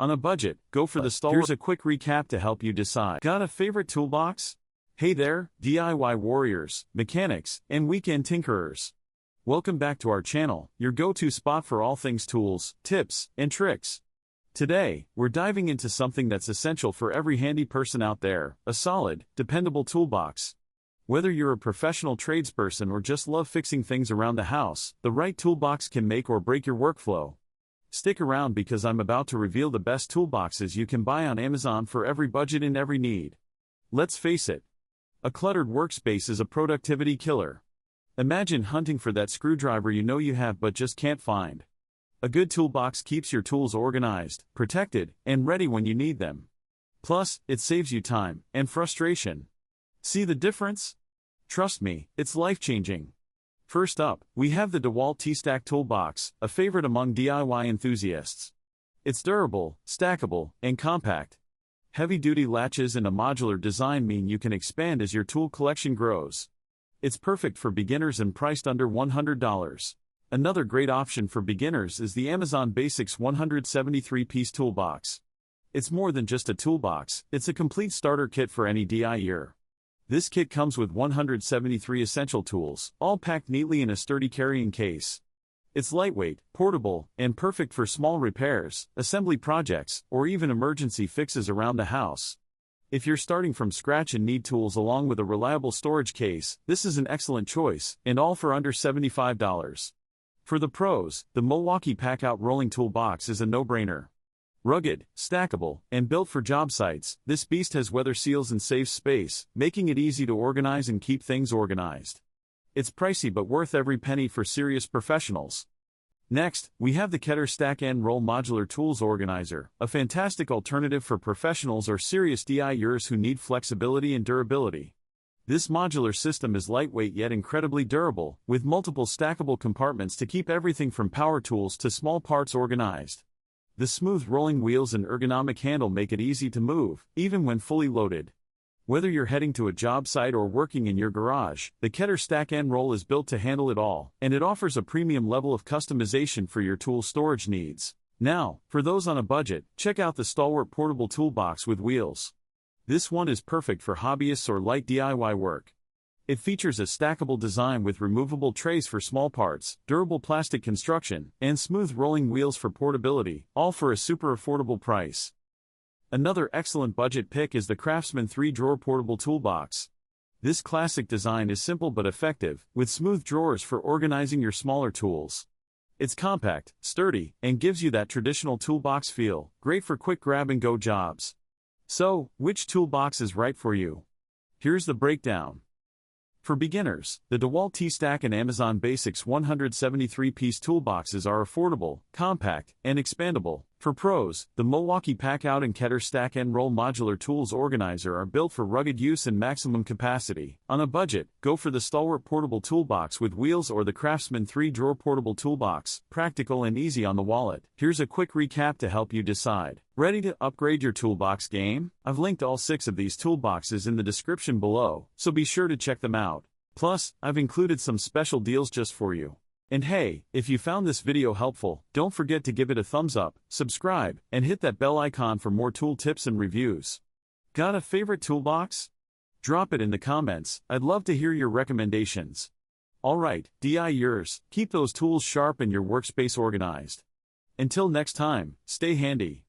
On a budget, go for the stalwart. Here's a quick recap to help you decide. Got a favorite toolbox? Hey there, DIY warriors, mechanics, and weekend tinkerers. Welcome back to our channel, your go-to spot for all things tools, tips, and tricks. Today, we're diving into something that's essential for every handy person out there, a solid, dependable toolbox. Whether you're a professional tradesperson or just love fixing things around the house, the right toolbox can make or break your workflow. Stick around because I'm about to reveal the best toolboxes you can buy on Amazon for every budget and every need. Let's face it, a cluttered workspace is a productivity killer. Imagine hunting for that screwdriver you know you have but just can't find. A good toolbox keeps your tools organized, protected, and ready when you need them. Plus, it saves you time and frustration. See the difference? Trust me, it's life-changing. First up, we have the DeWalt T-Stack Toolbox, a favorite among DIY enthusiasts. It's durable, stackable, and compact. Heavy-duty latches and a modular design mean you can expand as your tool collection grows. It's perfect for beginners and priced under $100. Another great option for beginners is the Amazon Basics 173-piece toolbox. It's more than just a toolbox, it's a complete starter kit for any DIYer. This kit comes with 173 essential tools, all packed neatly in a sturdy carrying case. It's lightweight, portable, and perfect for small repairs, assembly projects, or even emergency fixes around the house. If you're starting from scratch and need tools along with a reliable storage case, this is an excellent choice, and all for under $75. For the pros, the Milwaukee Packout Rolling Toolbox is a no-brainer. Rugged, stackable, and built for job sites, this beast has weather seals and saves space, making it easy to organize and keep things organized. It's pricey but worth every penny for serious professionals. Next, we have the Ketter Stack and Roll Modular Tools Organizer, a fantastic alternative for professionals or serious DIYers who need flexibility and durability. This modular system is lightweight yet incredibly durable, with multiple stackable compartments to keep everything from power tools to small parts organized. The smooth rolling wheels and ergonomic handle make it easy to move, even when fully loaded. Whether you're heading to a job site or working in your garage, the Ketter Stack and Roll is built to handle it all, and it offers a premium level of customization for your tool storage needs. Now, for those on a budget, check out the Stalwart Portable Toolbox with wheels. This one is perfect for hobbyists or light DIY work. It features a stackable design with removable trays for small parts, durable plastic construction, and smooth rolling wheels for portability, all for a super affordable price. Another excellent budget pick is the Craftsman 3-Drawer Portable Toolbox. This classic design is simple but effective, with smooth drawers for organizing your smaller tools. It's compact, sturdy, and gives you that traditional toolbox feel, great for quick grab-and-go jobs. So, which toolbox is right for you? Here's the breakdown. For beginners, the DeWalt T-Stack and Amazon Basics 173-piece toolboxes are affordable, compact, and expandable. For pros, the Milwaukee Packout and Ketter Stack and Roll Modular Tools Organizer are built for rugged use and maximum capacity. On a budget, go for the Stalwart Portable Toolbox with wheels or the Craftsman 3-Drawer Portable Toolbox, practical and easy on the wallet. Here's a quick recap to help you decide. Ready to upgrade your toolbox game? I've linked all 6 of these toolboxes in the description below, so be sure to check them out. Plus, I've included some special deals just for you. And hey, if you found this video helpful, don't forget to give it a thumbs up, subscribe, and hit that bell icon for more tool tips and reviews. Got a favorite toolbox? Drop it in the comments, I'd love to hear your recommendations. Alright, DIYers, keep those tools sharp and your workspace organized. Until next time, stay handy.